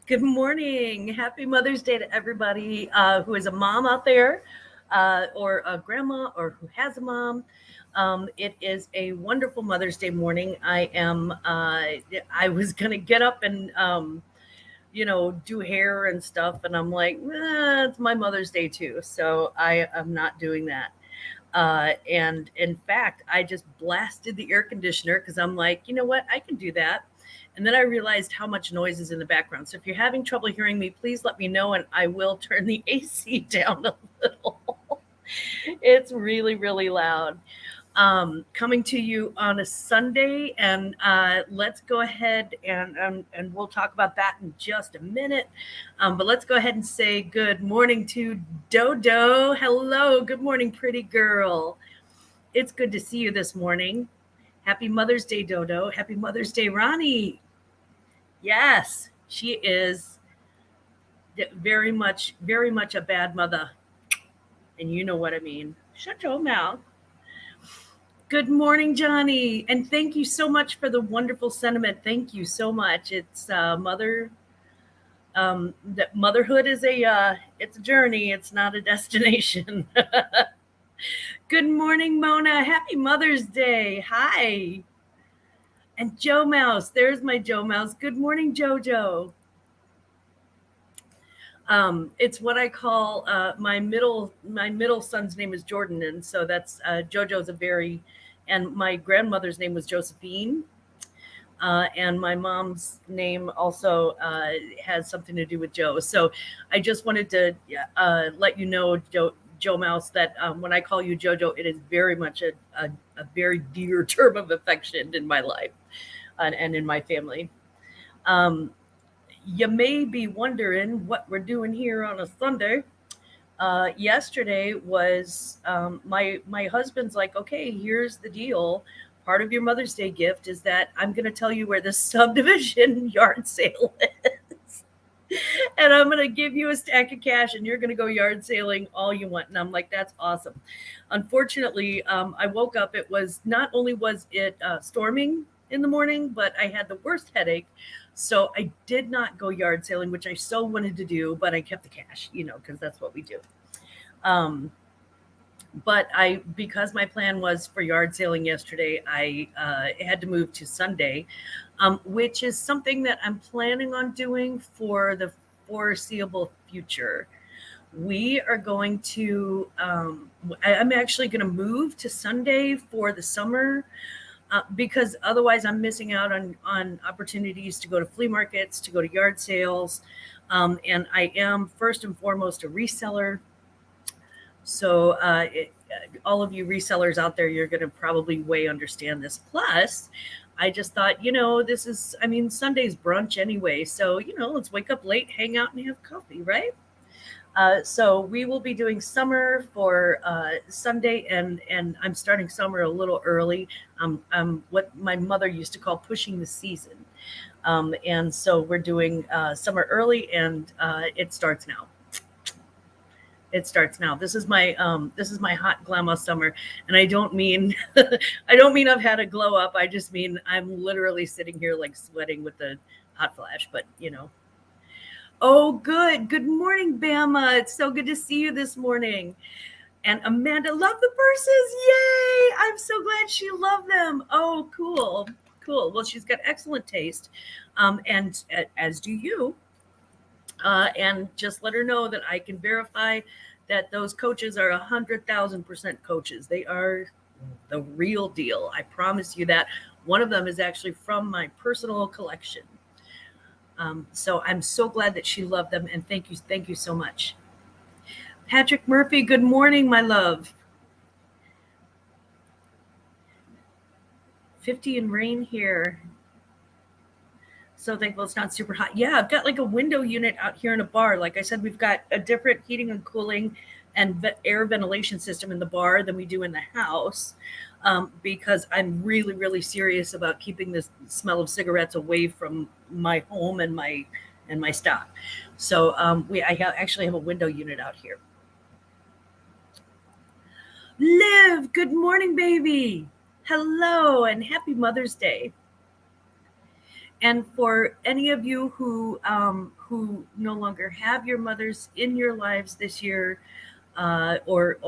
Good morning. Happy Mother's Day to everybody who is a mom out there, or a grandma, or who has a mom. It is a wonderful Mother's Day morning. I was gonna get up and do hair and stuff, and I'm like, it's my Mother's Day too, so I am not doing that. And in fact, I just blasted the air conditioner because I'm like, you know what, I can do that. And then I realized how much noise is in the background. So if you're having trouble hearing me, please let me know and I will turn the AC down a little. It's really, really loud. Coming to you on a Sunday, and let's go ahead and we'll talk about that in just a minute. But let's go ahead and say good morning to Dodo. Hello, good morning, pretty girl. It's good to see you this morning. Happy Mother's Day, Dodo. Happy Mother's Day, Ronnie. Yes, she is very much a bad mother, and you know what I mean. Shut your mouth. Good morning, Johnny, and thank you so much for the wonderful sentiment. Thank you so much. It's mother. That motherhood is it's a journey. It's not a destination. Good morning, Mona. Happy Mother's Day. Hi. And Joe Mouse. There's my Joe Mouse. Good morning, Jojo. It's what I call my middle son's name is Jordan, and so that's Jojo's a very, and my grandmother's name was Josephine, and my mom's name also has something to do with Joe. So I just wanted to let you know, Joe Mouse, that when I call you Jojo, it is very much a very dear term of affection in my life and in my family. Um, you may be wondering what we're doing here on a Sunday. Yesterday was my husband's like, okay, here's the deal. Part of your Mother's Day gift is that I'm going to tell you where the subdivision yard sale is. And I'm going to give you a stack of cash and you're going to go yard sailing all you want. And I'm like, that's awesome. Unfortunately, I woke up. It was not only was it storming in the morning, but I had the worst headache. So I did not go yard sailing, which I so wanted to do, but I kept the cash, because that's what we do. Um, but because my plan was for yard sailing yesterday, I had to move to Sunday, which is something that I'm planning on doing for the foreseeable future. We are going to, I'm actually going to move to Sunday for the summer, because otherwise I'm missing out on opportunities to go to flea markets, to go to yard sales. And I am first and foremost a reseller. So, all of you resellers out there, you're going to probably way understand this. Plus, I just thought, I mean, Sunday's brunch anyway. So, let's wake up late, hang out, and have coffee, right? So we will be doing summer for Sunday, and I'm starting summer a little early. I'm what my mother used to call pushing the season, and so we're doing summer early, and it starts now. It starts now. This is my hot Glamma summer, and I don't mean I don't mean I've had a glow up. I just mean I'm literally sitting here like sweating with the hot flash. But oh, good. Good morning, Bama. It's so good to see you this morning. And Amanda loved the purses. Yay! I'm so glad she loved them. Oh, cool. Cool. Well, she's got excellent taste. And as do you. And just let her know that I can verify that those coaches are 100,000% coaches. They are the real deal. I promise you that. One of them is actually from my personal collection. So I'm so glad that she loved them, and thank you so much. Patrick Murphy, good morning, my love. 50 and rain here. So thankful it's not super hot. Yeah, I've got like a window unit out here in a bar. Like I said, we've got a different heating and cooling and air ventilation system in the bar than we do in the house, because I'm really, really serious about keeping the smell of cigarettes away from my home and my stock. So actually have a window unit out here. Liv, good morning, baby. Hello and happy Mother's Day. And for any of you who no longer have your mothers in your lives this year, or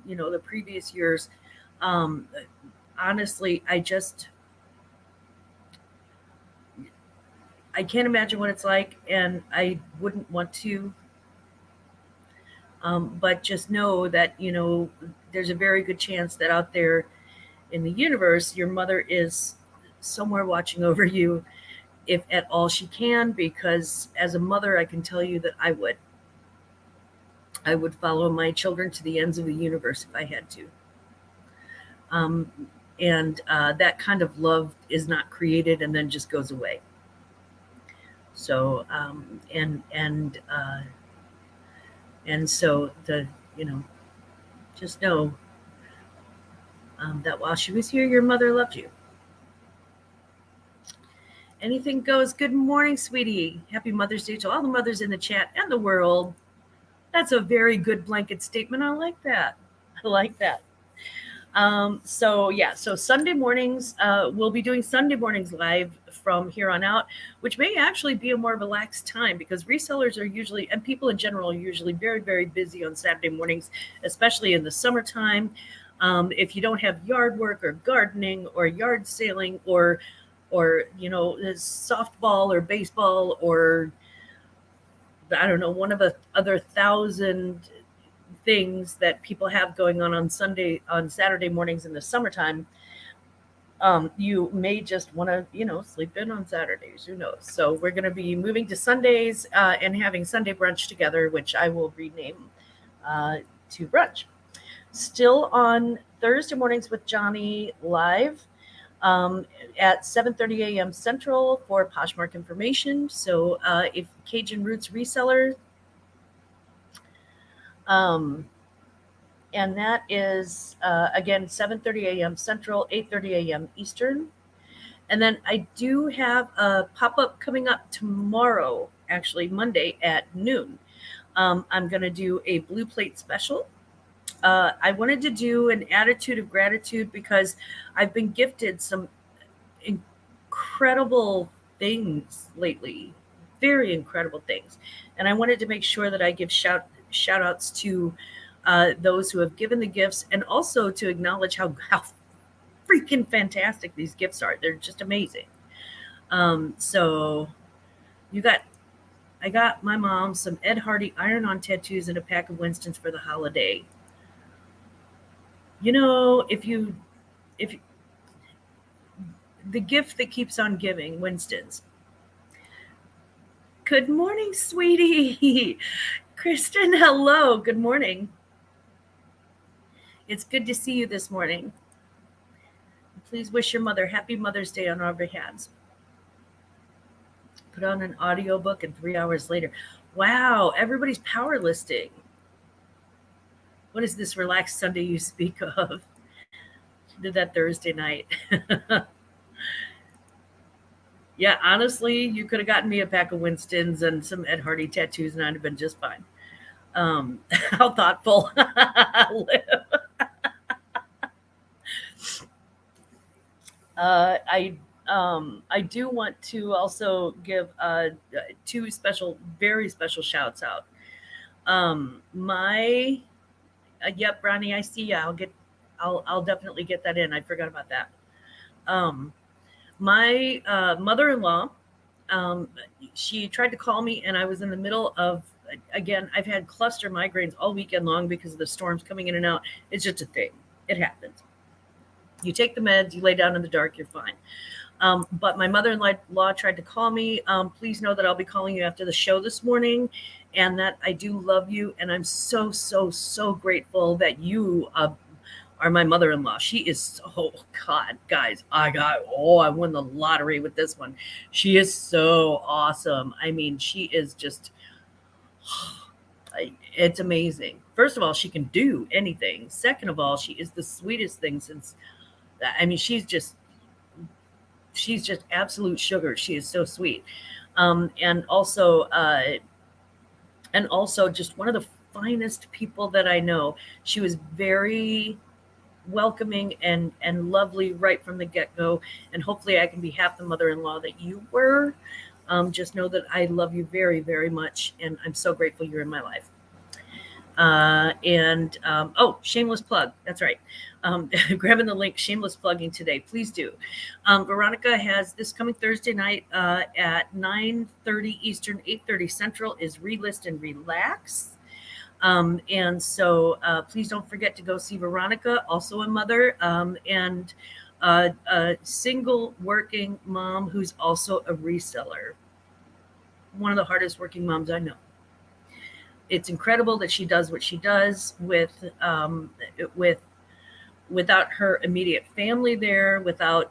the previous years, um, honestly, I can't imagine what it's like, and I wouldn't want to. But just know that there's a very good chance that out there in the universe, your mother is somewhere watching over you, if at all she can. Because as a mother, I can tell you that I would follow my children to the ends of the universe if I had to. Um, and that kind of love is not created and then just goes away. So and so just know that while she was here, your mother loved you. Anything goes. Good morning, sweetie. Happy Mother's Day to all the mothers in the chat and the world. That's a very good blanket statement. I like that. I like that. So Sunday mornings, we'll be doing Sunday mornings live from here on out, which may actually be a more relaxed time because resellers are usually, and people in general are usually very, very busy on Saturday mornings, especially in the summertime. If you don't have yard work or gardening or yard sailing or softball or baseball or I don't know, one of the other thousand things that people have going on Saturday mornings in the summertime, you may just want to sleep in on Saturdays. Who knows? So we're going to be moving to Sundays and having Sunday brunch together, which I will rename to brunch. Still on Thursday mornings with Johnny live at 7:30 a.m. Central for Poshmark information. So if Cajun Roots reseller, and that is again 7:30 a.m. Central, 8:30 a.m. Eastern. And then I do have a pop-up coming up tomorrow, actually Monday at noon. I'm going to do a blue plate special. I wanted to do an attitude of gratitude because I've been gifted some incredible things lately, very incredible things. And I wanted to make sure that I give shout outs to those who have given the gifts, and also to acknowledge how freaking fantastic these gifts are. They're just amazing. So I got my mom some Ed Hardy iron-on tattoos and a pack of Winston's for the holiday. If the gift that keeps on giving, Winston's. Good morning, sweetie. Kristen, hello. Good morning. It's good to see you this morning. Please wish your mother happy Mother's Day on our behalf. Put on an audiobook and 3 hours later. Wow, everybody's power listing. What is this relaxed Sunday you speak of? Did that Thursday night. Yeah, honestly, you could have gotten me a pack of Winston's and some Ed Hardy tattoos, and I'd have been just fine. How thoughtful. I do want to also give two very special shouts out. Yep, Ronnie, I see ya. I'll definitely get that in. I forgot about that. My mother-in-law, she tried to call me, and I was in the middle of, again, I've had cluster migraines all weekend long because of the storms coming in and out. It's just a thing. It happens. You take the meds, you lay down in the dark, you're fine. But my mother-in-law tried to call me. Please know that I'll be calling you after the show this morning, and that I do love you. And I'm so, so, so grateful that you are my mother-in-law. She is God, guys, I won the lottery with this one. She is so awesome. I mean, she is just, it's amazing. First of all, she can do anything. Second of all, she is the sweetest thing since, I mean, she's just absolute sugar. She is so sweet. And also just one of the finest people that I know. She was very welcoming and lovely right from the get-go. And hopefully I can be half the mother-in-law that you were. Just know that I love you very, very much, and I'm so grateful you're in my life. Shameless plug. That's right. Grabbing the link, shameless plugging today. Please do. Veronica has this coming Thursday night at 9:30 Eastern, 8:30 Central is Relist and Relax. And so please don't forget to go see Veronica, also a mother, and a single working mom who's also a reseller. One of the hardest working moms I know. It's incredible that she does what she does without her immediate family there, without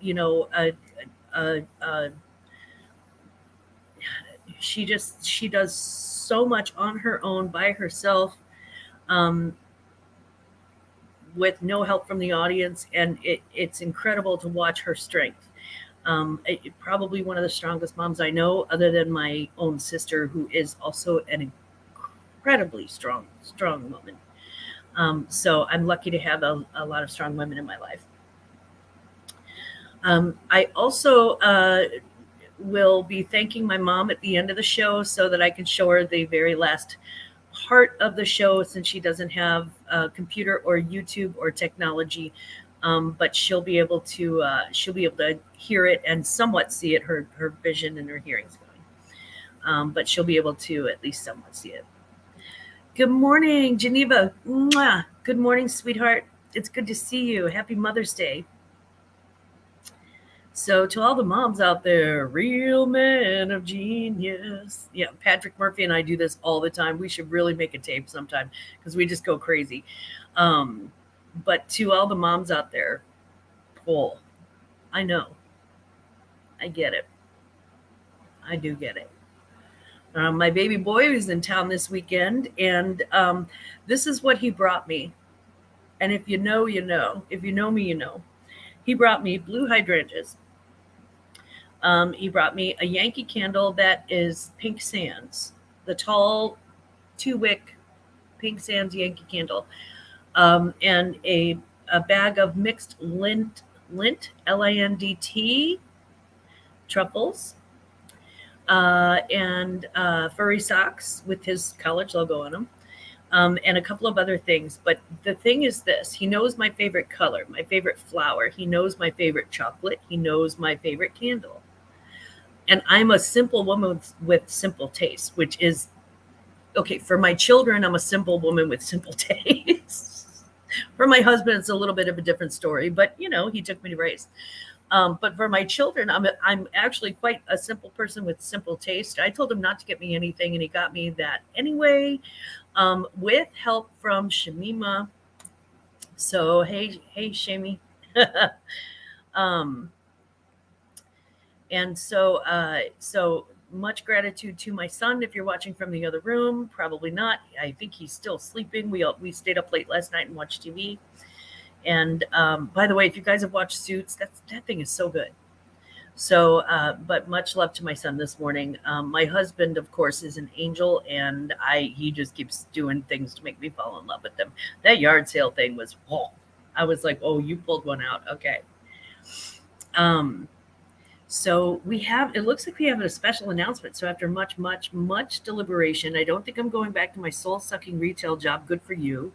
she does so much on her own by herself, with no help from the audience, and it's incredible to watch her strength. Probably one of the strongest moms I know, other than my own sister, who is also an incredibly strong woman. So I'm lucky to have a lot of strong women in my life. I also will be thanking my mom at the end of the show so that I can show her the very last part of the show, since she doesn't have a computer or YouTube or technology. But she'll be able to hear it and somewhat see it. Her vision and her hearing's going, but she'll be able to at least somewhat see it. Good morning, Geneva. Mwah. Good morning, sweetheart. It's good to see you. Happy Mother's Day. So to all the moms out there, real men of genius. Yeah, Patrick Murphy and I do this all the time. We should really make a tape sometime because we just go crazy. But to all the moms out there, pull. I know. I get it. I do get it. My baby boy was in town this weekend, and this is what he brought me. And if you know, you know. If you know me, you know. He brought me blue hydrangeas. He brought me a Yankee candle that is pink sands, the tall 2-wick pink sands Yankee candle, and a bag of mixed lint, LINDT, truffles, and furry socks with his college logo on them, and a couple of other things. But the thing is this: he knows my favorite color, my favorite flower. He knows my favorite chocolate. He knows my favorite candle. And I'm a simple woman with simple taste, which is okay. For my children, I'm a simple woman with simple taste. For my husband, it's a little bit of a different story, but he took me to race. But for my children, I'm actually quite a simple person with simple taste. I told him not to get me anything, and he got me that anyway, with help from Shamima. So hey, Shami. And so much gratitude to my son. If you're watching from the other room, probably not. I think he's still sleeping. We stayed up late last night and watched TV. And by the way, if you guys have watched Suits, that thing is so good. So, but much love to my son this morning. My husband, of course, is an angel, and he just keeps doing things to make me fall in love with him. That yard sale thing was, I was like, oh, you pulled one out. Okay. So it looks like we have a special announcement. So after much, much, much deliberation, I don't think I'm going back to my soul-sucking retail job. Good for you.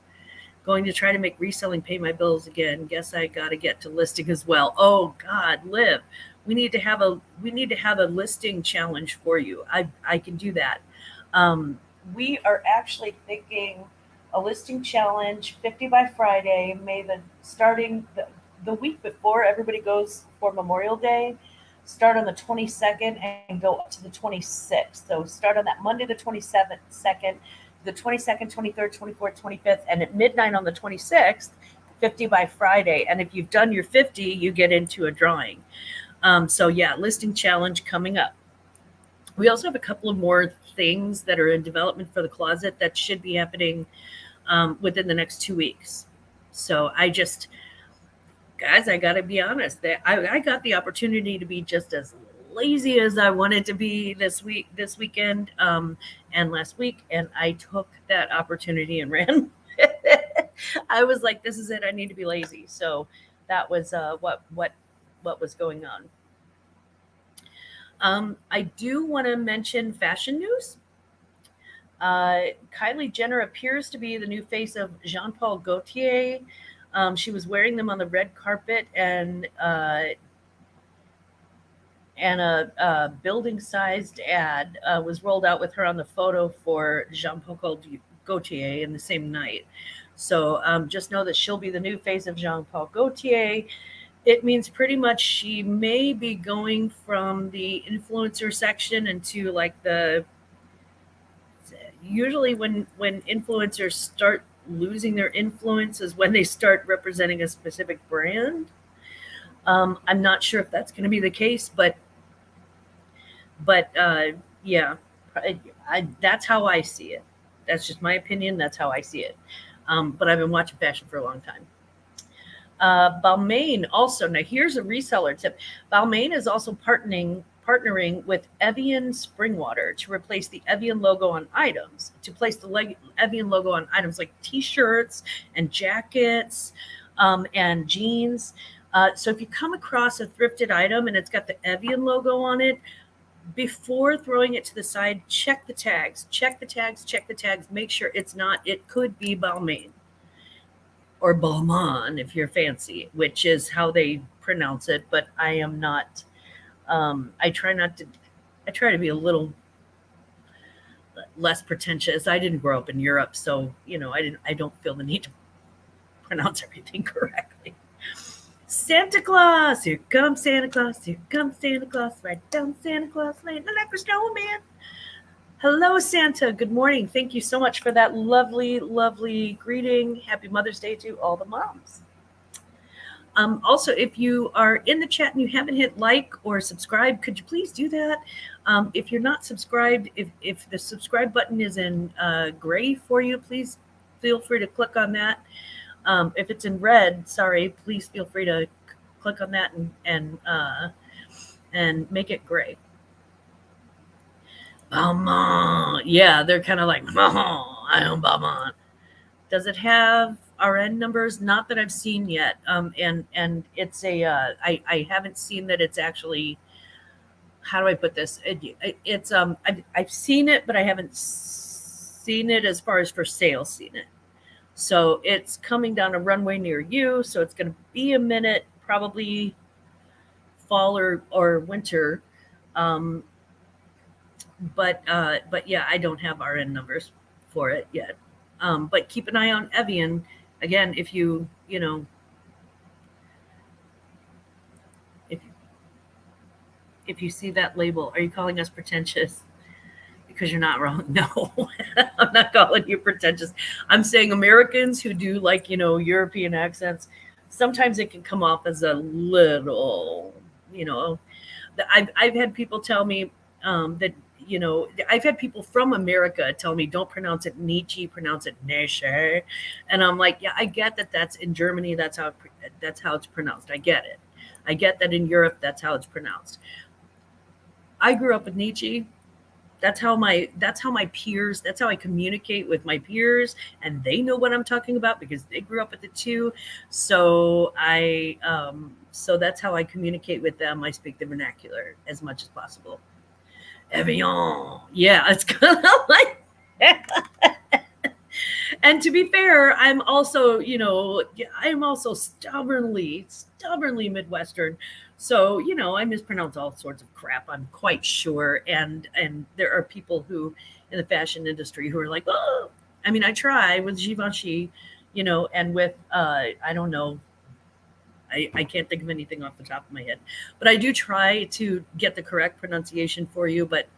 Going to try to make reselling pay my bills again. Guess I got to get to listing as well. Oh God, Liv, we need to have a listing challenge for you. I can do that. We are actually thinking a listing challenge, 50 by Friday, starting the week before everybody goes for Memorial Day. Start on the 22nd and go up to the 26th. So start on that Monday, the 27th, the 22nd, 23rd, 24th, 25th, and at midnight on the 26th, 50 by Friday. And if you've done your 50, you get into a drawing. So yeah, listing challenge coming up. We also have a couple of more things that are in development for the closet that should be happening within the next 2 weeks. So guys, I got to be honest, that I got the opportunity to be just as lazy as I wanted to be this weekend, and last week, and I took that opportunity and ran with it. I was like, this is it. I need to be lazy. So that was what was going on. I do want to mention fashion news. Kylie Jenner appears to be the new face of Jean Paul Gaultier. She was wearing them on the red carpet, and a building-sized ad was rolled out with her on the photo for Jean Paul Gaultier in the same night. So just know that she'll be the new face of Jean Paul Gaultier. It means pretty much she may be going from the influencer section into like the usually when influencers start losing their influence is when they start representing a specific brand. I'm not sure if that's going to be the case, but yeah, that's how I see it. That's just my opinion. That's how I see it. But I've been watching fashion for a long time. Balmain also, now here's a reseller tip. Balmain is also partnering with Evian Spring Water to replace the Evian logo on items, to place the Evian logo on items like t-shirts and jackets and jeans. So if you come across a thrifted item and it's got the Evian logo on it, before throwing it to the side, check the tags, make sure it's not, it could be Balmain or Balmain if you're fancy, which is how they pronounce it, but I am not. I try to be a little less pretentious. I didn't grow up in Europe, so I don't feel the need to pronounce everything correctly. Santa Claus, here comes Santa Claus, here comes Santa Claus, right down Santa Claus Lane, like a snowman. Hello, Santa. Good morning. Thank you so much for that lovely, lovely greeting. Happy Mother's Day to all the moms. Also, if you are in the chat and you haven't hit like or subscribe, could you please do that? If you're not subscribed, if the subscribe button is in gray for you, please feel free to click on that. If it's in red, sorry, please feel free to click on that and make it gray. Balmain. Yeah, they're kind of like, I am Balmain. Does it have RN numbers? Not that I've seen yet. And it's I haven't seen that it's actually, how do I put this? I've seen it, but I haven't seen it as far as for sale seen it. So it's coming down a runway near you. So it's going to be a minute, probably fall or winter. But yeah, I don't have RN numbers for it yet. But keep an eye on Evian. Again, if you see that label, are you calling us pretentious? Because you're not wrong. No, I'm not calling you pretentious. I'm saying Americans who do European accents, sometimes it can come off as a little, I've had people tell me that, I've had people from America tell me, don't pronounce it Nietzsche, pronounce it Nesche. And I'm like, yeah, I get that that's in Germany. That's how it's pronounced. I get it. I get that in Europe, that's how it's pronounced. I grew up with Nietzsche. That's how my peers, that's how I communicate with my peers, and they know what I'm talking about because they grew up with it too. So so that's how I communicate with them. I speak the vernacular as much as possible. Evian. Yeah, it's kind of like and to be fair, I'm also stubbornly Midwestern. So, I mispronounce all sorts of crap, I'm quite sure. And there are people who in the fashion industry who are like, oh, I mean, I try with Givenchy, and with, I don't know, I can't think of anything off the top of my head, but I do try to get the correct pronunciation for you. But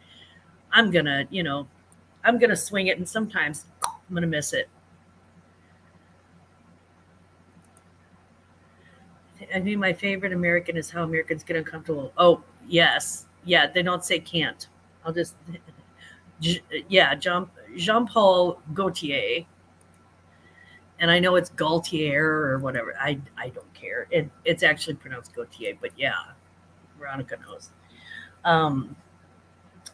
I'm going to swing it. And sometimes I'm going to miss it. I mean, my favorite American is how Americans get uncomfortable. Oh, yes. Yeah, they don't say can't. I'll just, yeah, Jean-Paul Gaultier. And I know it's Gaultier or whatever. I don't care. It's actually pronounced Gaultier, but yeah, Veronica knows.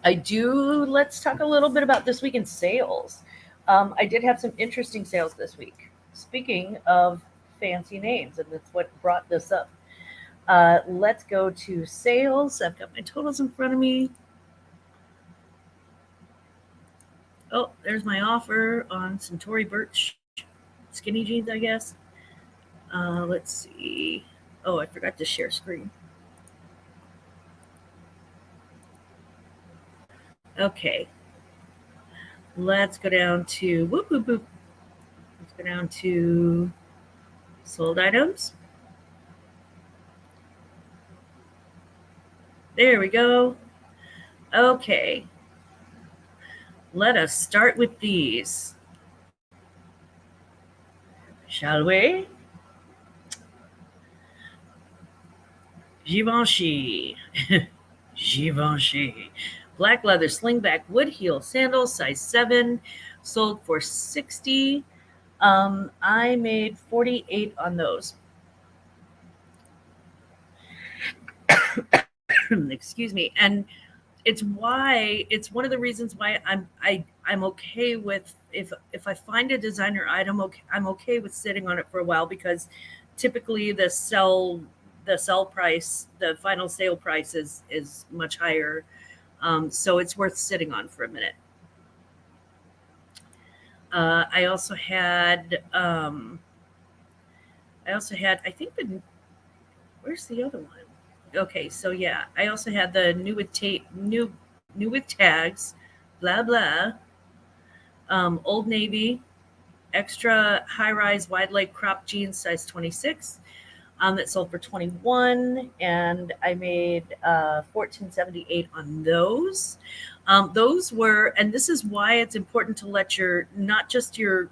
Let's talk a little bit about this week in sales. I did have some interesting sales this week. speaking of fancy names, and that's what brought this up. Let's go to sales. I've got my totals in front of me. Oh, there's my offer on some Tory Burch skinny jeans, I guess. Let's see. Oh, I forgot to share screen. Okay. Let's go down to whoop whoop whoop. Let's go down to sold items. There we go. Okay. Let us start with these. Shall we? Givenchy. Givenchy. Black leather slingback wood heel sandals, size 7, sold for $60. I made 48 on those. Excuse me. And it's one of the reasons why I'm okay with if I find a designer item, I'm okay with sitting on it for a while, because typically the sell price, the final sale price is much higher. So it's worth sitting on for a minute. I also had I think where's the other one? Okay, so yeah, I also had the new with tags, blah blah. Old Navy, extra high rise wide leg crop jeans, size 26. That sold for 21, and I made $14.78 on those. Those were, and this is why it's important to let not just your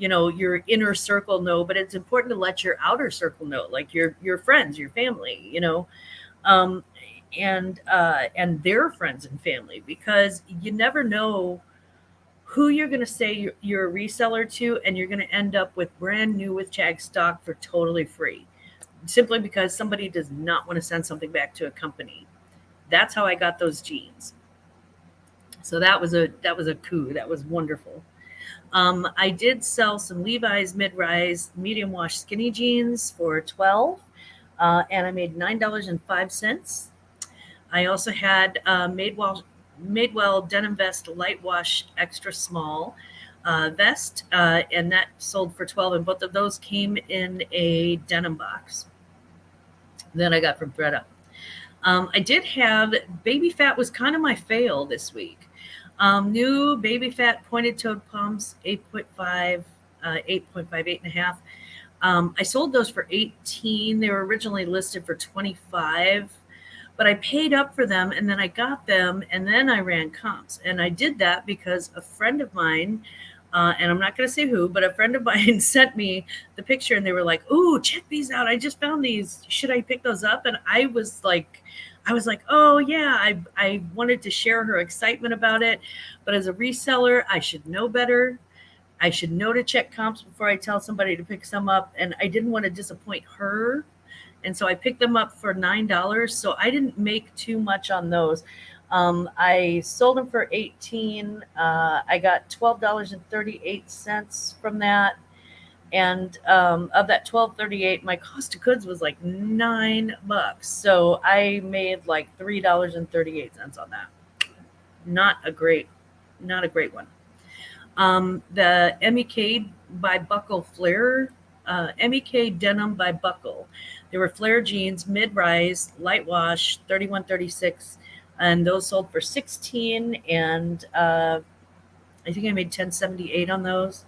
your inner circle know, but it's important to let your outer circle know, like your friends, your family, um, and their friends and family, because you never know who you're going to say you're a reseller to, and you're going to end up with brand new with tag stock for totally free, simply because somebody does not want to send something back to a company. That's how I got those jeans. So that was a coup. That was wonderful. I did sell some Levi's mid-rise medium wash skinny jeans for $12, and I made $9.05. I also had Madewell denim vest light wash extra small vest, and that sold for $12, and both of those came in a denim box that I got from ThredUp. I did have Baby Fat was kind of my fail this week. New Baby Fat pointed toed pumps, 8.5, 8.5, 8.5. I sold those for 18. They were originally listed for 25, but I paid up for them, and then I got them, and then I ran comps. And I did that because a friend of mine, and I'm not going to say who, but a friend of mine sent me the picture, and they were like, "Ooh, check these out. I just found these. Should I pick those up?" And I was like, "Oh yeah." I wanted to share her excitement about it, but as a reseller, I should know better. I should know to check comps before I tell somebody to pick some up, and I didn't want to disappoint her. And so I picked them up for $9. So I didn't make too much on those. I sold them for 18. I got $12.38 from that. And of that $12.38, my cost of goods was like $9. So I made like $3.38 on that. Not a great one. The MEK by Buckle Flare, MEK denim by Buckle. They were flare jeans, mid-rise, light wash, 31.36, and those sold for 16. And I think I made 10.78 on those.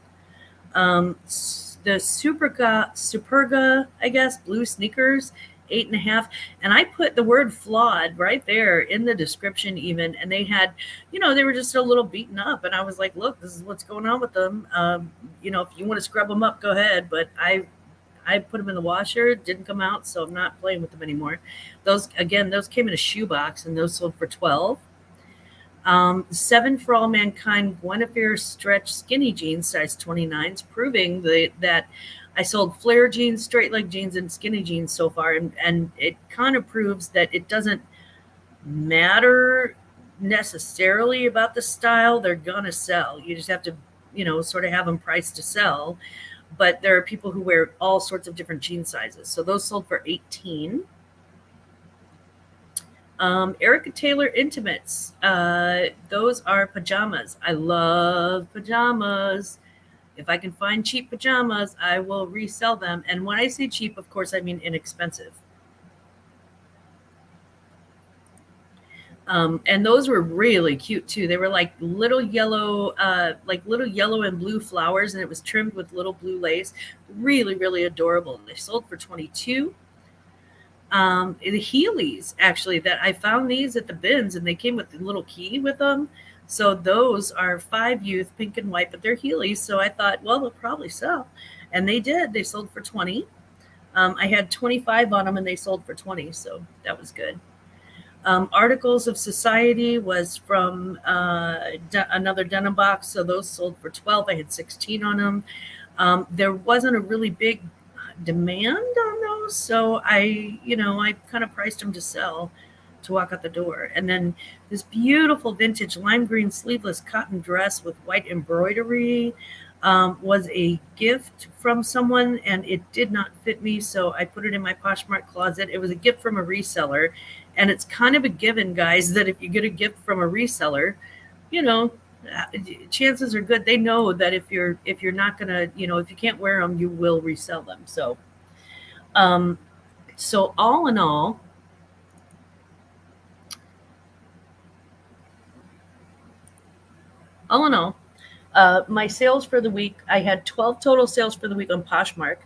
The Superga, I guess, blue sneakers, 8.5. And I put the word flawed right there in the description even. And they had, they were just a little beaten up. And I was like, look, this is what's going on with them. If you want to scrub them up, go ahead. But I put them in the washer, didn't come out, so I'm not playing with them anymore. Those came in a shoebox, and those sold for 12. 7 for All Mankind Guinevere stretch skinny jeans, size 29s, proving that I sold flare jeans, straight leg jeans, and skinny jeans so far. And it kind of proves that it doesn't matter necessarily about the style. They're going to sell. You just have to, sort of have them priced to sell. but there are people who wear all sorts of different jean sizes. So those sold for $18. Erica Taylor Intimates. Those are pajamas. I love pajamas. If I can find cheap pajamas, I will resell them. And when I say cheap, of course, I mean inexpensive. And those were really cute too. They were like little yellow and blue flowers, and it was trimmed with little blue lace. Really, really adorable. They sold for $22. The Heelys, actually, that I found these at the bins, and they came with the little key with them. So those are 5 youth, pink and white, but they're Heelys. So I thought, well, they'll probably sell, and they did. They sold for 20. I had 25 on them, and they sold for 20. So that was good. Articles of Society was from another denim box, so those sold for 12. I had 16 on them. There wasn't a really big demand on those, so I kind of priced them to sell to walk out the door. And then this beautiful vintage lime green sleeveless cotton dress with white embroidery was a gift from someone, and it did not fit me, so I put it in my Poshmark closet. It was a gift from a reseller, and it's kind of a given, guys, that if you get a gift from a reseller, chances are good they know that if you're not gonna, if you can't wear them, you will resell them. So all in all, my sales for the week, I had 12 total sales for the week on Poshmark.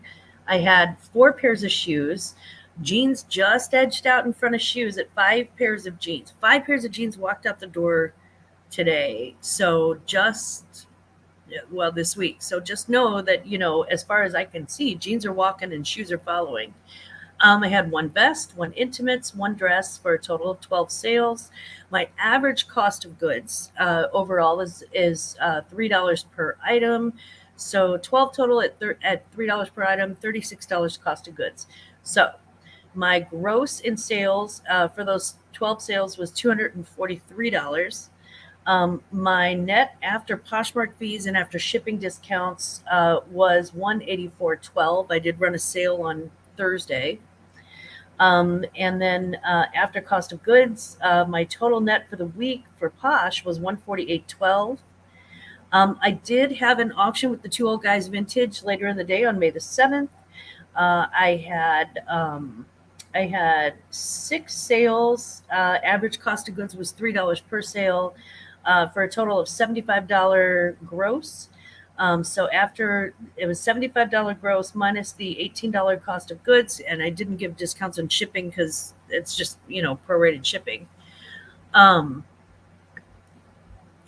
I had 4 pairs of shoes. Jeans just edged out in front of shoes at 5 pairs of jeans. 5 pairs of jeans walked out the door today. So this week. So just know that, as far as I can see, jeans are walking and shoes are following. I had 1 vest, 1 intimates, 1 dress for a total of 12 sales. My average cost of goods overall is $3 per item. So 12 total at $3 per item, $36 cost of goods. So my gross in sales for those 12 sales was $243. My net after Poshmark fees and after shipping discounts was $184.12. I did run a sale on Thursday. And then after cost of goods, my total net for the week for Posh was $148.12. I did have an auction with the 2 Old Guys Vintage later in the day on May the 7th. I had 6 sales. Average cost of goods was $3 per sale for a total of $75 gross. So after it was $75 gross minus the $18 cost of goods, and I didn't give discounts on shipping because it's just, prorated shipping.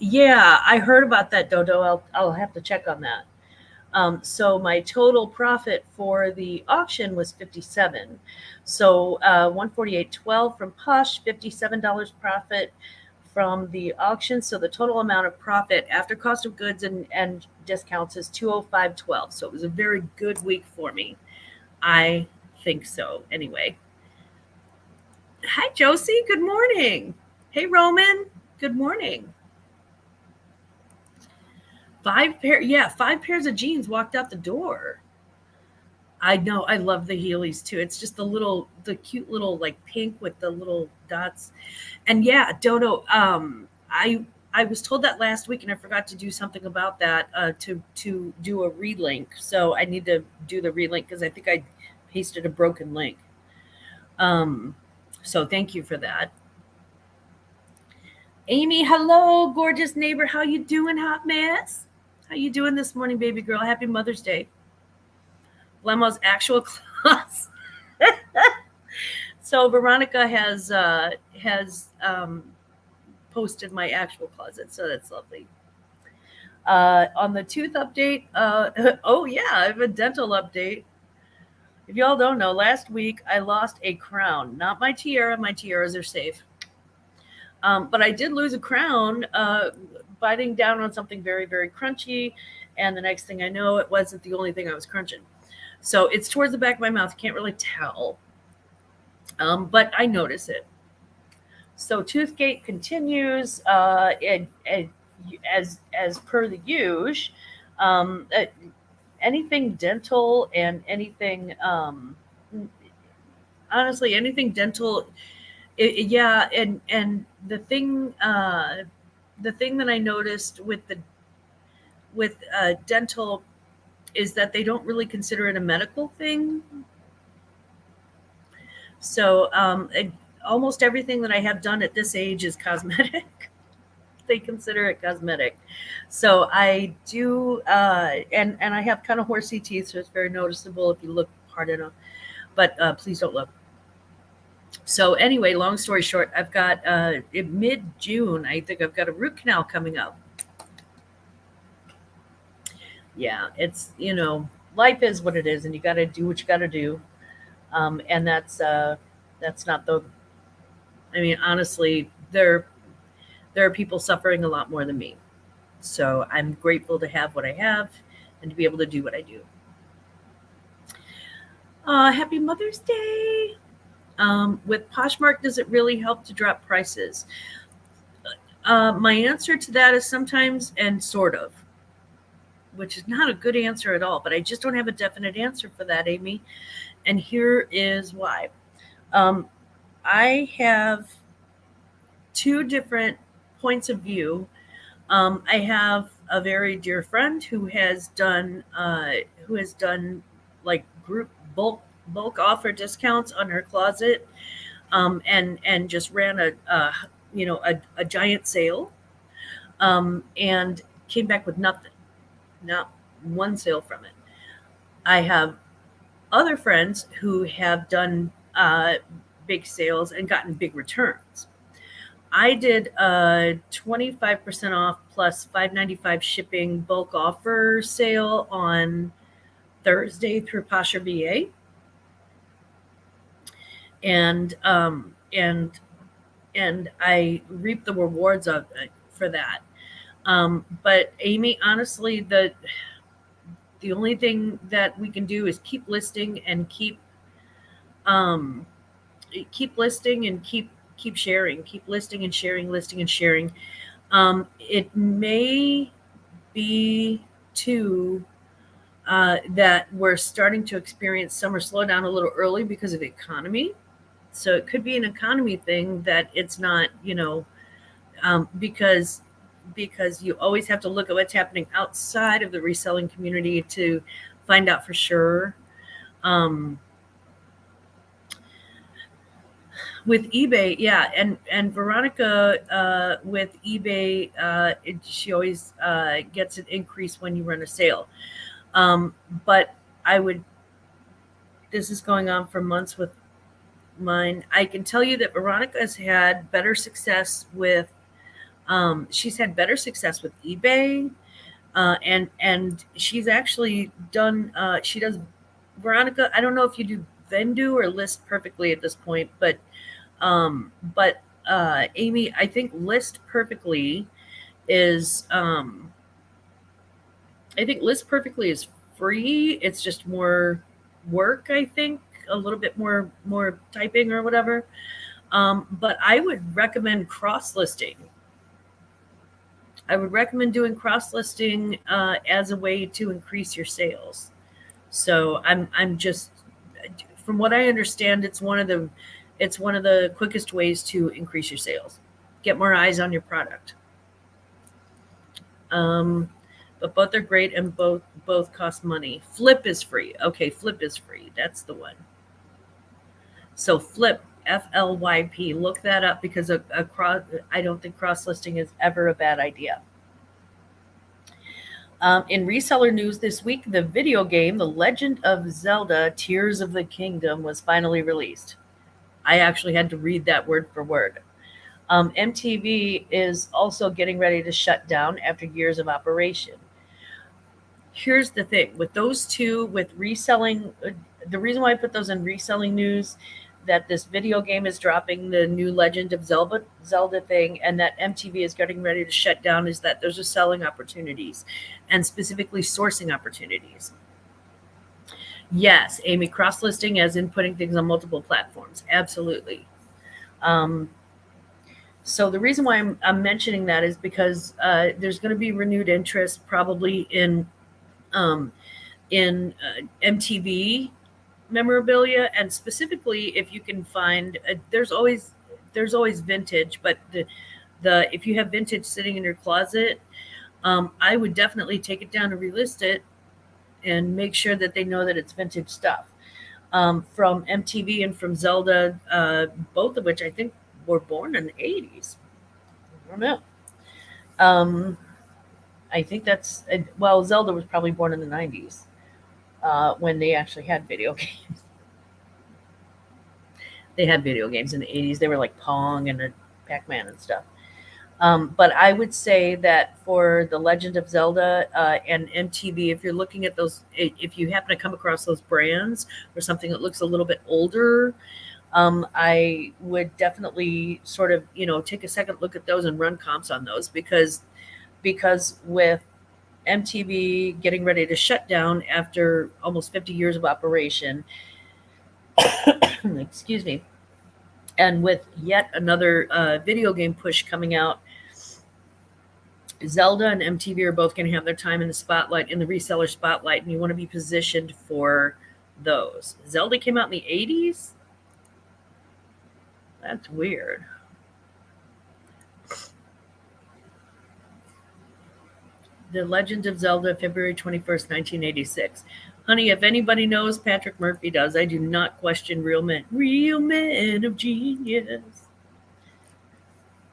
Yeah, I heard about that, Dodo. I'll have to check on that. So my total profit for the auction was $57. So $148.12 from Posh, $57 profit from the auction. So the total amount of profit after cost of goods and discounts is $205.12. So it was a very good week for me. I think so. Anyway. Hi, Josie. Good morning. Hey, Roman. Good morning. 5 pairs of jeans walked out the door. I know. I love the Heelys too. It's just the cute little like pink with the little dots. And yeah, Dodo, I was told that last week and I forgot to do something about that to do a relink. So I need to do the relink because I think I pasted a broken link. So thank you for that. Amy, hello, gorgeous neighbor. How you doing, hot mess? How you doing this morning, baby girl? Happy Mother's Day. Glamma's actual class. So Veronica has posted my actual closet, so that's lovely. On the tooth update, oh yeah, I have a dental update. If y'all don't know, last week I lost a crown, not my tiara. My tiaras are safe. But I did lose a crown biting down on something very, very crunchy. And the next thing I know, it wasn't the only thing I was crunching. So it's towards the back of my mouth. Can't really tell. But I notice it. So Toothgate continues as per the usual. anything dental and anything, honestly, anything dental. Yeah, and the thing that I noticed with the with dental is that they don't really consider it a medical thing. So almost everything that I have done at this age is cosmetic. They consider it cosmetic. So I do, and I have kind of horsey teeth, so it's very noticeable if you look hard enough. But please don't look. So anyway, long story short, I've got in mid June. I think I've got a root canal coming up. Yeah, it's life is what it is, and you got to do what you got to do. And that's not the. I mean, honestly, there are people suffering a lot more than me. So I'm grateful to have what I have and to be able to do what I do. Happy Mother's Day. With Poshmark, does it really help to drop prices? My answer to that is sometimes and sort of, which is not a good answer at all, but I just don't have a definite answer for that, Amy. And here is why. I have two different points of view. I have a very dear friend who has done like group bulk offer discounts on her closet, and just ran a giant sale, and came back with nothing, not one sale from it. I have other friends who have done big sales and gotten big returns. I did a 25% off plus 5.95 shipping bulk offer sale on Thursday through Pasha VA, and I reaped the rewards of for that. But Amy, honestly, the only thing that we can do is keep listing and um, keep listing and keep sharing, keep listing and sharing, listing and sharing. It may be too that we're starting to experience summer slowdown a little early because of the economy. So it could be an economy thing that it's not, because you always have to look at what's happening outside of the reselling community to find out for sure. Um, with eBay, yeah, and Veronica with eBay, she always gets an increase when you run a sale. But I would. This is going on for months with mine. I can tell you that Veronica has had better success with. She's had better success with eBay, and she's actually done. She does. Veronica, I don't know if you do Vendu or List Perfectly at this point, but Amy, I think List Perfectly is I think List Perfectly is free. It's just more work, I think, a little bit more typing or whatever. But I would recommend cross listing. I would recommend doing cross listing as a way to increase your sales. So I'm just, from what I understand, it's one of the quickest ways to increase your sales. Get more eyes on your product. But both are great and both cost money. Flip is free. Okay, Flip is free. That's the one. So Flip, FLYP. Look that up because I don't think cross listing is ever a bad idea. In reseller news this week, the video game The Legend of Zelda: Tears of the Kingdom was finally released. I actually had to read that word for word. MTV is also getting ready to shut down after years of operation. Here's the thing with those two, with reselling, the reason why I put those in reselling news, that this video game is dropping the new Legend of Zelda thing, and that MTV is getting ready to shut down, is that those are selling opportunities and specifically sourcing opportunities. Yes, Amy, cross listing as in putting things on multiple platforms. Absolutely. So the reason why I'm mentioning that is because there's going to be renewed interest probably in in MTV memorabilia, and specifically if you can find there's always vintage, but the if you have vintage sitting in your closet, I would definitely take it down and relist it and make sure that they know that it's vintage stuff. From MTV and from Zelda, both of which I think were born in the 80s. I don't know. Um, I think well, Zelda was probably born in the 90s when they actually had video games. They had video games in the 80s. They were like Pong and Pac-Man and stuff. But I would say that for The Legend of Zelda and MTV, if you're looking at those, if you happen to come across those brands or something that looks a little bit older, I would definitely sort of, take a second look at those and run comps on those because with MTV getting ready to shut down after almost 50 years of operation, excuse me, and with yet another video game push coming out, Zelda and MTV are both going to have their time in the spotlight, in the reseller spotlight, and you want to be positioned for those. Zelda came out in the 80s? That's weird. The Legend of Zelda, February 21st, 1986. Honey, if anybody knows, Patrick Murphy does. I do not question real men. Real men of genius.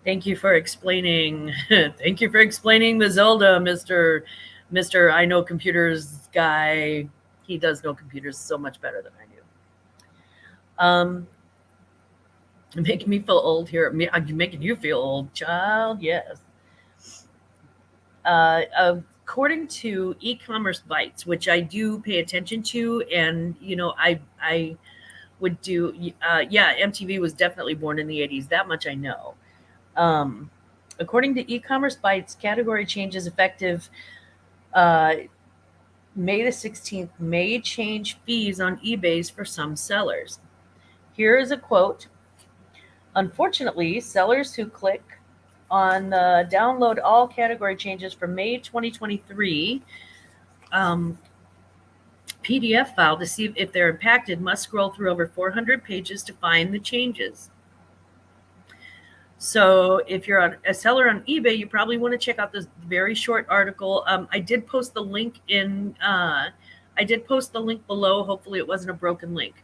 Thank you for explaining. Thank you for explaining the Zelda, Mr. I know computers guy. He does know computers so much better than I do. Making me feel old here. I'm making you feel old, child. Yes. According to e-commerce bites, which I do pay attention to, and I would do. Yeah, MTV was definitely born in the 80s. That much I know. According to e-commerce bites, category changes effective May the 16th may change fees on eBay's for some sellers. Here is a quote. Unfortunately, sellers who click on the download all category changes for May 2023 PDF file to see if they're impacted must scroll through over 400 pages to find the changes. So if you're a seller on eBay, you probably want to check out this very short article. I did post the link below. Hopefully it wasn't a broken link.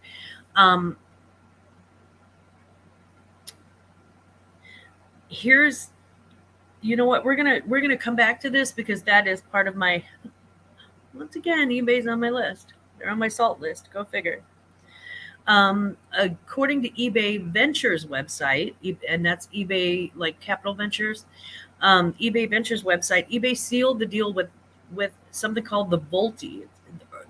Here's, you know what, we're gonna come back to this because that is part of my, once again, eBay's on my list. They're on my salt list. Go figure. According to eBay Ventures website, and that's eBay like Capital Ventures, eBay Ventures website, eBay sealed the deal with something called the Volti.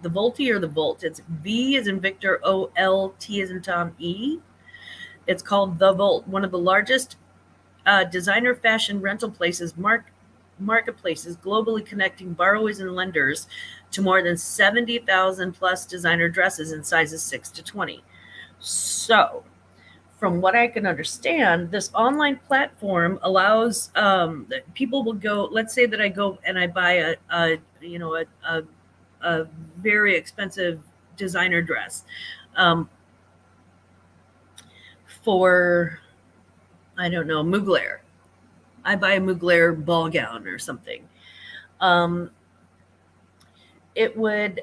The Volti or the Volt. It's V as in Victor, OLT as in Tom, E. It's called the Volt, one of the largest designer fashion rental marketplaces globally, connecting borrowers and lenders to more than 70,000 plus designer dresses in sizes 6 to 20. So, from what I can understand, this online platform allows people will go. Let's say that I go and I buy a very expensive designer dress for, I don't know, Mugler. I buy a Mugler ball gown or something. It would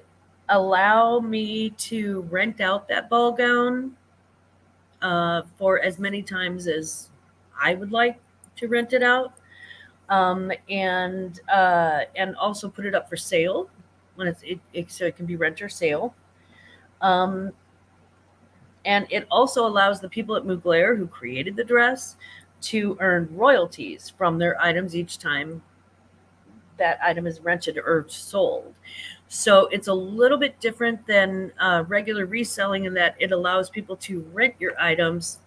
allow me to rent out that ball gown for as many times as I would like to rent it out, and also put it up for sale when so it can be rent or sale. And it also allows the people at Mugler who created the dress to earn royalties from their items each time that item is rented or sold. So it's a little bit different than regular reselling in that it allows people to rent your items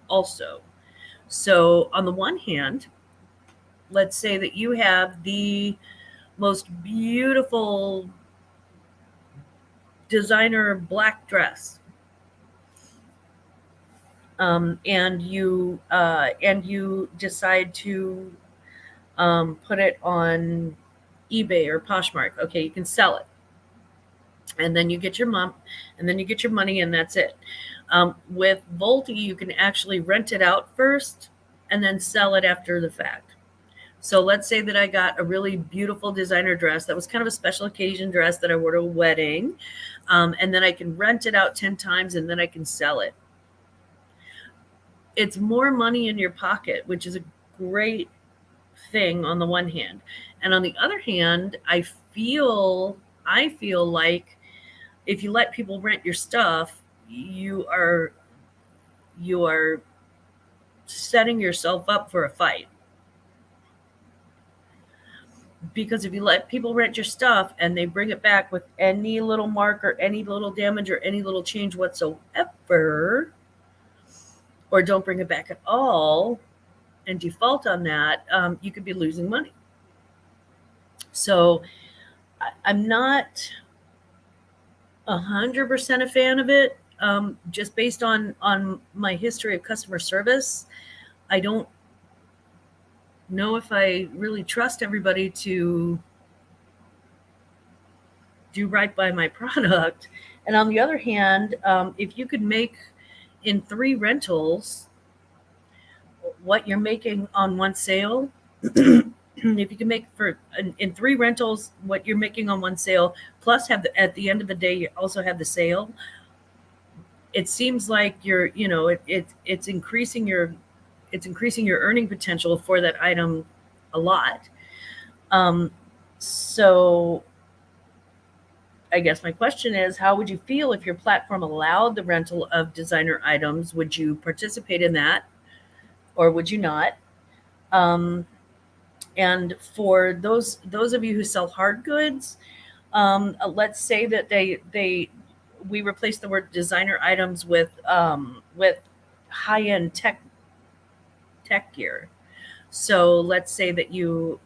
also. So on the one hand, let's say that you have the most beautiful designer black dress, and you decide to put it on eBay or Poshmark. Okay, you can sell it. and then you get your and then you get your money, and that's it. With Volti, you can actually rent it out first and then sell it after the fact. So let's say that I got a really beautiful designer dress that was kind of a special occasion dress that I wore to a wedding, and then I can rent it out 10 times and then I can sell it. It's more money in your pocket, which is a great thing on the one hand. And on the other hand, I feel like if you let people rent your stuff, you are setting yourself up for a fight. Because if you let people rent your stuff and they bring it back with any little mark or any little damage or any little change whatsoever, or don't bring it back at all and default on that, you could be losing money. So I'm not 100% a fan of it, just based on my history of customer service. I don't know if I really trust everybody to do right by my product. And on the other hand, if you could make in 3 rentals what you're making on one sale, if you can make in 3 rentals what you're making on one sale, plus at the end of the day you also have the sale, it seems like it's increasing your earning potential for that item a lot. So I guess my question is, how would you feel if your platform allowed the rental of designer items? Would you participate in that, or would you not? And for those of you who sell hard goods, let's say that we replace the word designer items with high-end tech gear. So let's say that you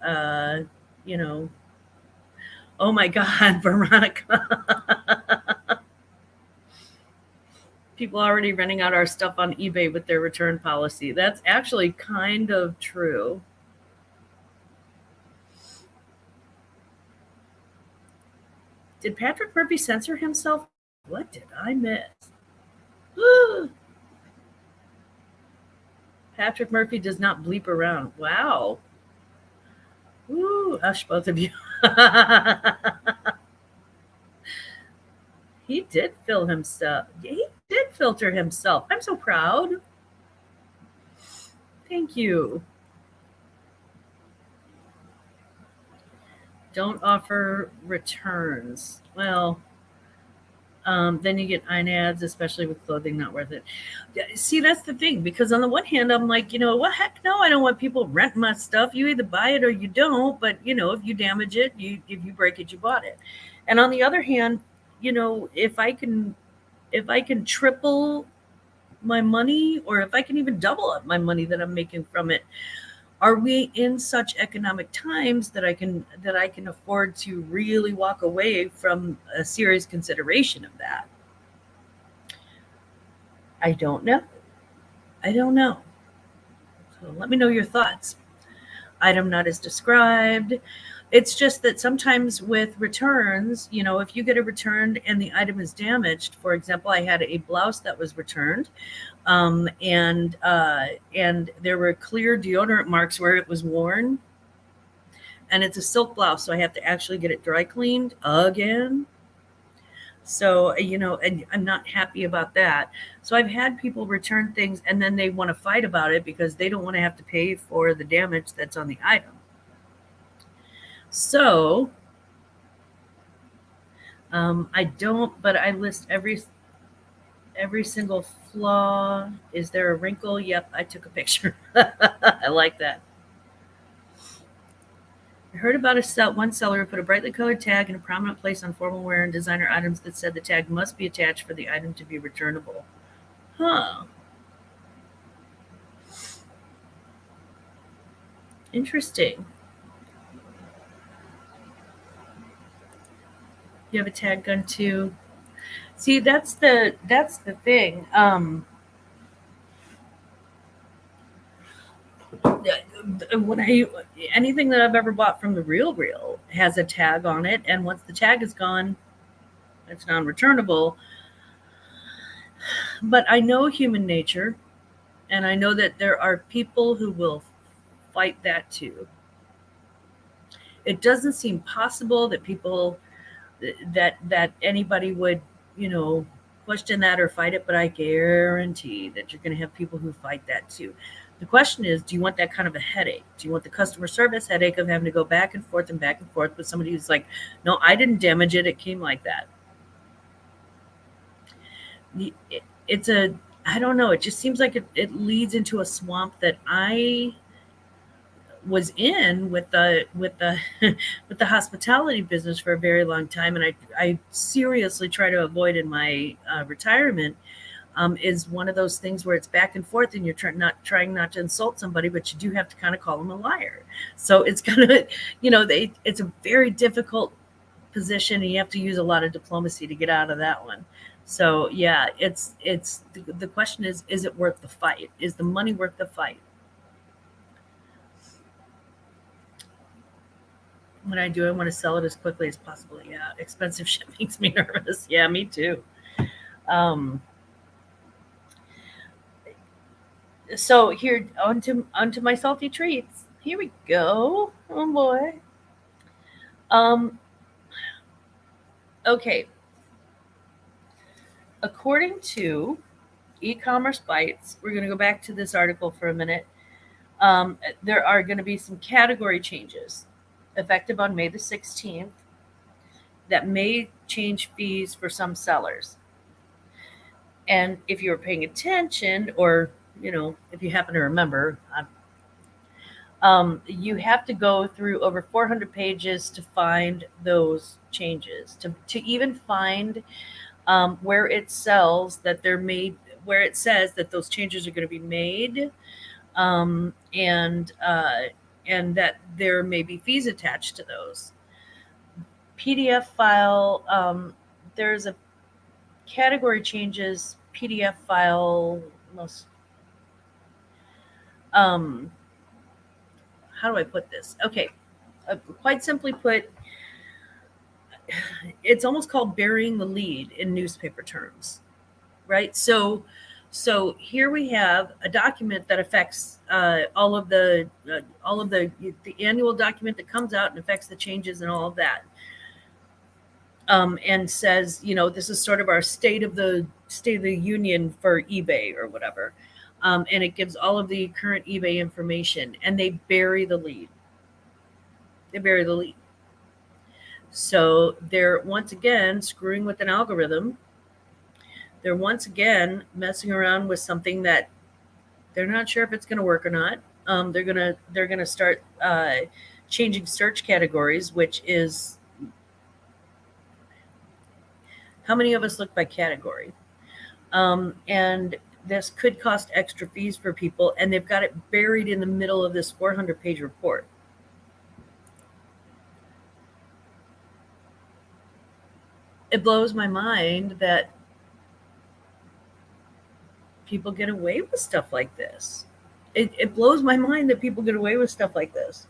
oh my God, Veronica. People already renting out our stuff on eBay with their return policy. That's actually kind of true. Did Patrick Murphy censor himself? What did I miss? Patrick Murphy does not bleep around. Wow. Ooh, hush, both of you. He did He did filter himself. I'm so proud. Thank you. Don't offer returns. Well, then you get INADs, especially with clothing, not worth it. See, that's the thing, because on the one hand, I'm like, what, heck no, I don't want people renting my stuff. You either buy it or you don't. But, if you damage it, if you break it, you bought it. And on the other hand, if I can triple my money, or if I can even double up my money that I'm making from it, are we in such economic times that I can afford to really walk away from a serious consideration of that? I don't know. So let me know your thoughts. Item not as described. It's just that sometimes with returns, if you get a return and the item is damaged, for example, I had a blouse that was returned, and there were clear deodorant marks where it was worn, and it's a silk blouse, so I have to actually get it dry cleaned again. So, and I'm not happy about that. So I've had people return things and then they want to fight about it because they don't want to have to pay for the damage that's on the item. So I don't, but I list every single flaw. Is there a wrinkle? Yep, I took a picture. I like that. I heard about one seller who put a brightly colored tag in a prominent place on formal wear and designer items that said the tag must be attached for the item to be returnable. Huh. Interesting. You have a tag gun too. See, that's the thing. When anything that I've ever bought from the Real has a tag on it, and once the tag is gone, it's non-returnable. But I know human nature, and I know that there are people who will fight that too. It doesn't seem possible that people that anybody would, you know, question that or fight it, but I guarantee that you're going to have people who fight that too. The question is, do you want that kind of a headache? Do you want the customer service headache of having to go back and forth with somebody who's like, no, I didn't damage it. It came like that. It's a, I don't know. It just seems like it leads into a swamp that I was in with the with the hospitality business for a very long time, and I seriously try to avoid in my retirement. Is one of those things where it's back and forth, and you're trying not to insult somebody, but you do have to kind of call them a liar. So it's kind of, it's a very difficult position, and you have to use a lot of diplomacy to get out of that one. So yeah, it's the question is it worth the fight? Is the money worth the fight? When I do, I want to sell it as quickly as possible. Yeah, expensive shit makes me nervous. Yeah, me too. Um, so here onto my salty treats. Here we go. Oh boy. Um, okay. According to e-commerce bites, we're going to go back to this article for a minute. There are going to be some category changes effective on May the 16th that may change fees for some sellers. And if you were paying attention, or if you happen to remember, you have to go through over 400 pages to find those changes, to even find where it sells that they're made, where it says that those changes are going to be made, um, and uh, and that there may be fees attached to those. PDF file. There's a category changes PDF file. Um, how do I put this? Okay, quite simply put, it's almost called burying the lead in newspaper terms, right? So here we have a document that affects all of the annual document that comes out and affects the changes and all of that, and says, this is sort of our state of the union for eBay or whatever, and it gives all of the current eBay information, and they bury the lead. They bury the lead. So they're once again screwing with an algorithm. They're once again messing around with something that they're not sure if it's going to work or not. They're gonna start changing search categories, which is, how many of us look by category? And this could cost extra fees for people, and they've got it buried in the middle of this 400-page report. It blows my mind that people get away with stuff like this. It blows my mind that people get away with stuff like this.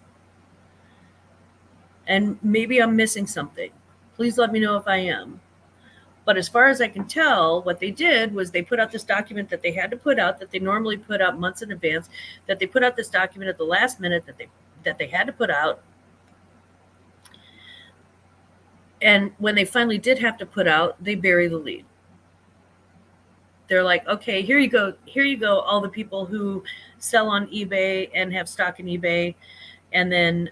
And maybe I'm missing something. Please let me know if I am. But as far as I can tell, what they did was they put out this document that they had to put out, that they normally put out months in advance, that they put out this document at the last minute that they had to put out. And when they finally did have to put out, they bury the lead. They're like, okay, here you go, all the people who sell on eBay and have stock in eBay. And then,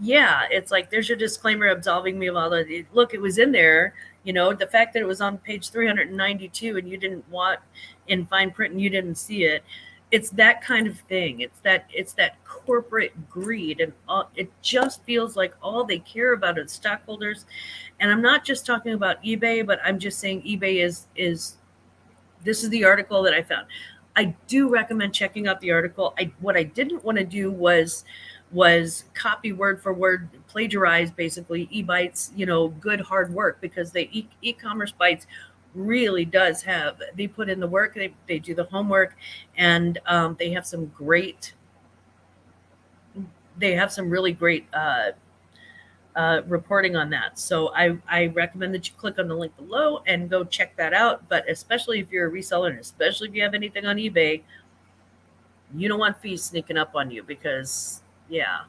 yeah, it's like, there's your disclaimer absolving me of all the, look, it was in there, the fact that it was on page 392 and you didn't want in fine print and you didn't see it. It's that kind of thing. It's that corporate greed, and it just feels like all they care about is stockholders. And I'm not just talking about eBay, but I'm just saying eBay is this is the article that I found. I do recommend checking out the article. What I didn't want to do was copy word for word, plagiarize basically eBytes, good hard work, because the e-commerce bites really does have, they put in the work, they do the homework, and they have some really great reporting on that. So I recommend that you click on the link below and go check that out. But especially if you're a reseller, and especially if you have anything on eBay, you don't want fees sneaking up on you because, yeah.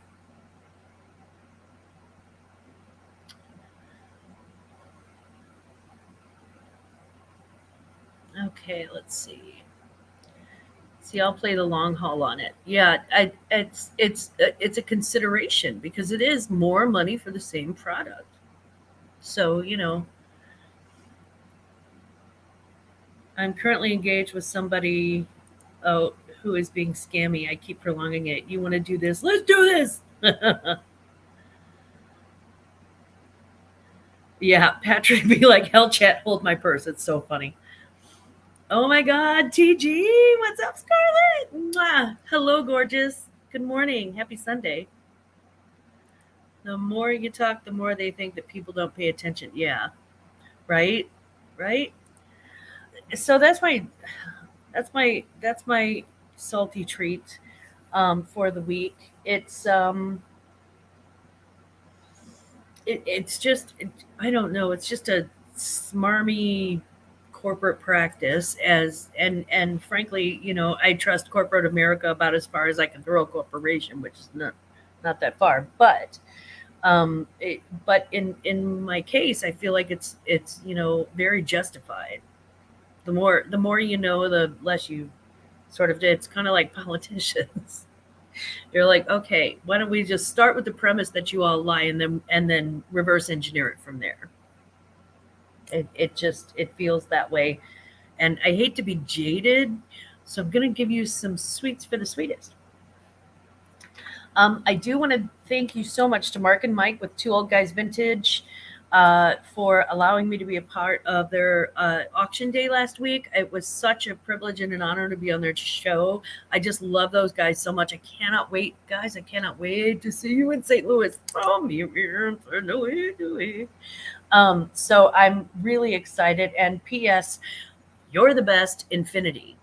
Okay, let's see. See, I'll play the long haul on it. Yeah, it's a consideration because it is more money for the same product. So I'm currently engaged with somebody, oh, who is being scammy. I keep prolonging it. You want to do this? Let's do this. Yeah, Patrick be like, hell chat, hold my purse. It's so funny. Oh my God, TG, what's up, Scarlett? Mwah. Hello, gorgeous. Good morning. Happy Sunday. The more you talk, the more they think that people don't pay attention. Yeah, right, right. So that's my salty treat for the week. It's just I don't know. It's just a smarmy corporate practice and frankly, I trust corporate America about as far as I can throw a corporation, which is not that far. But in my case, I feel like it's very justified. The more you know, the less you sort of. It's kind of like politicians. You're like, okay, why don't we just start with the premise that you all lie and then reverse engineer it from there. It feels that way, and I hate to be jaded, so I'm gonna give you some sweets for the sweetest. I do want to thank you so much to Mark and Mike with Two Old Guys Vintage for allowing me to be a part of their auction day last week. It was such a privilege and an honor to be on their show. I just love those guys so much. I cannot wait, guys. I cannot wait to see you in St. Louis. So I'm really excited. And P.S. You're the best, Infinity.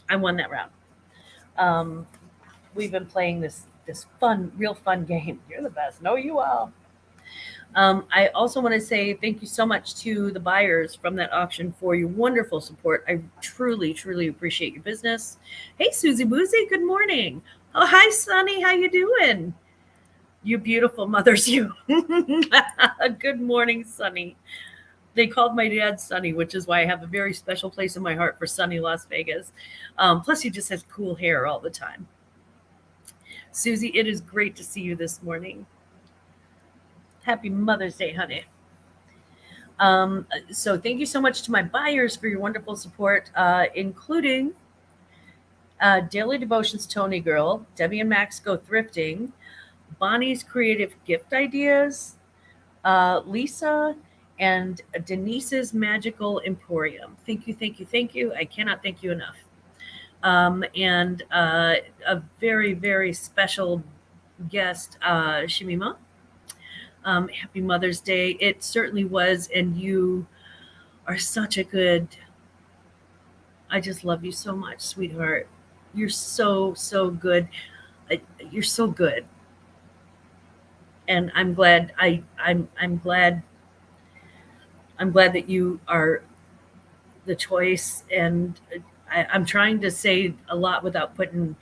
I won that round. We've been playing this fun, real fun game. You're the best. No, you all. I also want to say thank you so much to the buyers from that auction for your wonderful support. I truly, truly appreciate your business. Hey, Susie Boozy, good morning. Oh, hi, Sunny. How you doing? You beautiful mothers, you. Good morning, Sunny. They called my dad Sunny, which is why I have a very special place in my heart for sunny Las Vegas. Plus, he just has cool hair all the time. Susie, it is great to see you this morning. Happy Mother's Day, honey. So thank you so much to my buyers for your wonderful support, including Daily Devotions Tony Girl, Debbie and Max Go Thrifting, Bonnie's Creative Gift Ideas, Lisa, and Denise's Magical Emporium. Thank you, thank you, thank you. I cannot thank you enough. And a very, very special guest, Shimima. Happy Mother's Day. It certainly was. And you are such a good, I just love you so much, sweetheart. You're so, so good. You're so good. And I'm glad, I'm glad that you are the choice. And I'm trying to say a lot without putting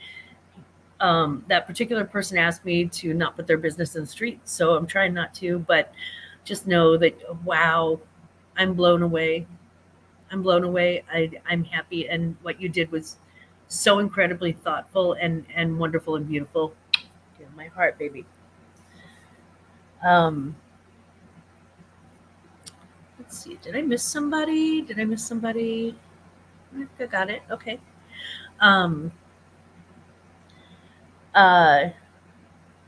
that particular person asked me to not put their business in the street, so I'm trying not to, but just know that, wow, I'm blown away. I'm blown away. I'm happy, and what you did was so incredibly thoughtful and wonderful and beautiful. Yeah, my heart, baby. Um, let's see. Did I miss somebody? Did I miss somebody? I got it. Okay. Um, uh,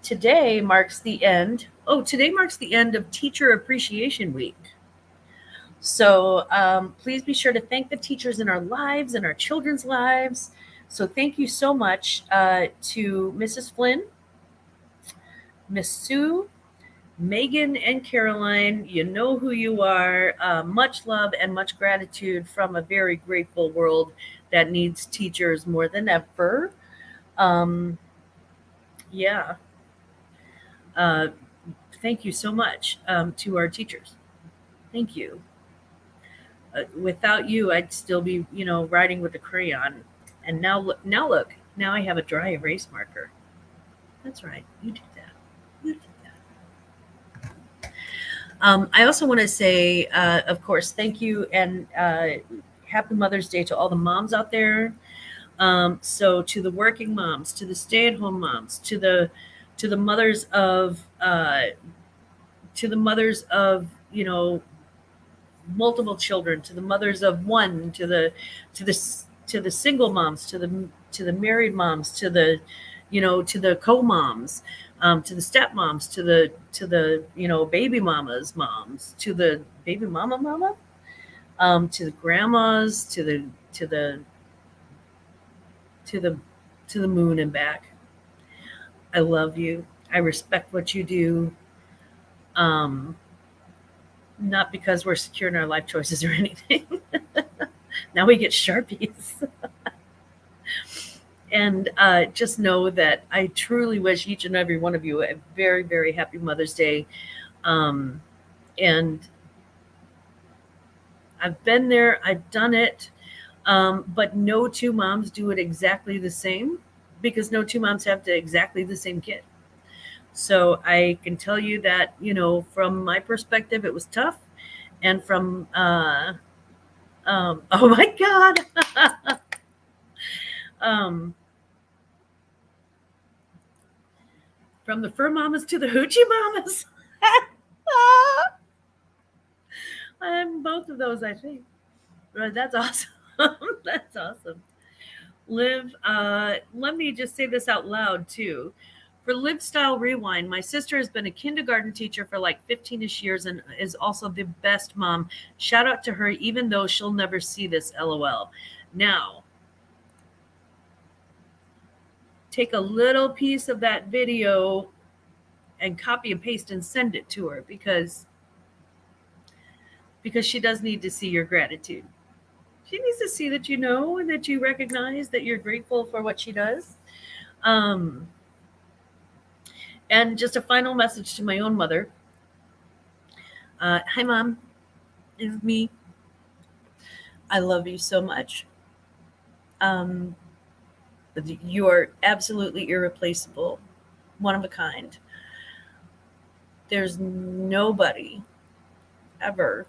today marks the end. Oh, today marks the end of Teacher Appreciation Week. So please be sure to thank the teachers in our lives and our children's lives. So thank you so much to Mrs. Flynn, Miss Sue, Megan, and Caroline. You know who you are. Much love and much gratitude from a very grateful world that needs teachers more than ever. Yeah. Uh, thank you so much to our teachers. Thank you. Without you, I'd still be, writing with a crayon. And look, now I have a dry erase marker. That's right. You did that. You did that. I also want to say, of course, thank you and happy Mother's Day to all the moms out there. So to the working moms, to the stay-at-home moms, to the mothers of multiple children, to the mothers of one, to the single moms, to the married moms, to the co-moms, to the stepmoms, to the baby mama's moms, to the baby mama, to the grandmas, to the moon and back. I love you. I respect what you do. Not because we're secure in our life choices or anything. Now we get Sharpies. And just know that I truly wish each and every one of you a very, very happy Mother's Day. And I've been there, I've done it, but no two moms do it exactly the same, because no two moms have exactly the same kid. So I can tell you that, from my perspective, it was tough. And from, oh my God. From the fur mamas to the hoochie mamas. I'm both of those, I think. Right, that's awesome. That's awesome. Liv, let me just say this out loud too. For Live Style Rewind, my sister has been a kindergarten teacher for like 15-ish years and is also the best mom. Shout out to her, even though she'll never see this, LOL. Now, take a little piece of that video and copy and paste and send it to her, because she does need to see your gratitude. She needs to see that and that you recognize that you're grateful for what she does. And just a final message to my own mother. Hi, Mom. It's me. I love you so much. You are absolutely irreplaceable, one of a kind. There's nobody ever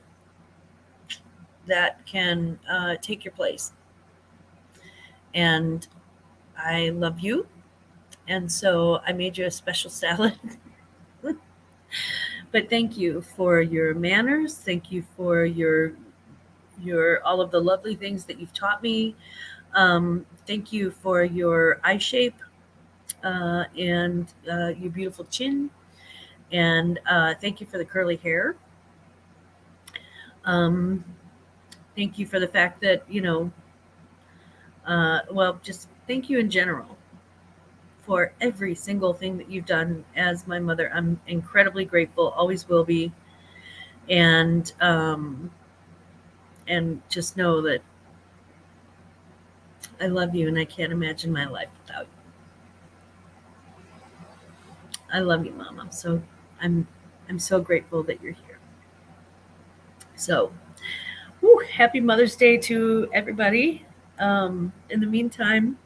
that can take your place. And I love you. And so I made you a special salad. But thank you for your manners. Thank you for your all of the lovely things that you've taught me. Thank you for your eye shape and your beautiful chin. And thank you for the curly hair. Thank you for the fact that, just thank you in general for every single thing that you've done as my mother. I'm incredibly grateful, always will be. And just know that I love you and I can't imagine my life without you. I love you, Mom. I'm so grateful that you're here. So, happy Mother's Day to everybody. In the meantime,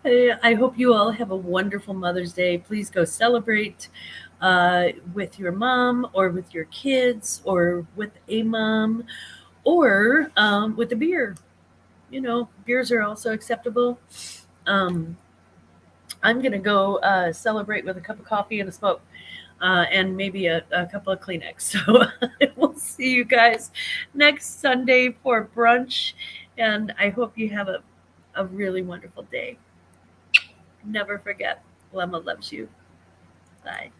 I hope you all have a wonderful Mother's Day. Please go celebrate with your mom or with your kids or with a mom or with a beer. Beers are also acceptable. I'm going to go celebrate with a cup of coffee and a smoke. And maybe a couple of Kleenex. So we'll see you guys next Sunday for brunch. And I hope you have a really wonderful day. Never forget, Glamma loves you. Bye.